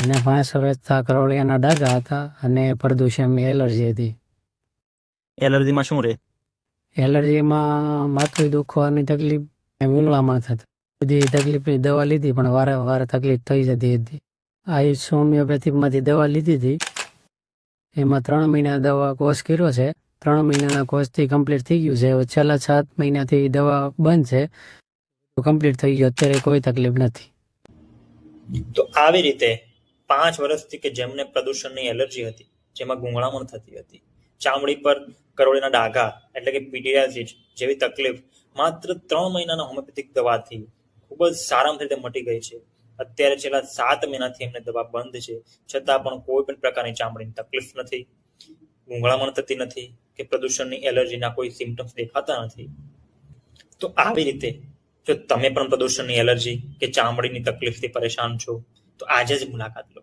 અને 5 વર્ષથી કરોળિયાના ડાઘા હતા અને પ્રદૂષણની એલર્જી હતી. એલર્જીમાં શું રહે? એલર્જીમાં માથું દુખવાની તકલીફ, મૂંગળામાં થતી બધી તકલીફની દવા લીધી પણ વારે તકલીફ થઈ જતી હતી. આયુષ હોમિયોપેથિકમાંથી દવા લીધી હતી. એમાં 3 મહિના દવા કોર્સ કર્યો છે. 3 મહિનાના કોર્સથી કમ્પ્લીટ થઈ ગયું છે. હવે છેલ્લા 7 મહિનાથી દવા બંધ છે. કમ્પ્લીટ થઈ ગયું, અત્યારે કોઈ તકલીફ નથી. તો આવી રીતે 5 વર્ષથી કે જેમને પ્રદૂષણની એલર્જી હતી, જેમાં ગૂંગળામણ થતી હતી, ચામડી પર કરોળીના ડાઘા એટલે કે પીડિયાસિસ જેવી તકલીફ માત્ર 3 મહિનાના હોમિયોપેથિક દવાથી ખૂબ જ સારામાં રીતે મટી ગઈ છે. અત્યારે છેલ્લા 7 મહિનાથી એમને દવા બંધ છે, છતાં પણ કોઈ પણ પ્રકારની ચામડીની તકલીફ નથી, ગૂંગળામણ થતી નથી કે પ્રદૂષણની એલર્જીના કોઈ સિમ્ટમ્સ દેખાતા નથી. તો આવી રીતે જો તમે પણ પ્રદૂષણની એલર્જી કે ચામડીની તકલીફથી પરેશાન છો તો આજે જ મુલાકાત લો.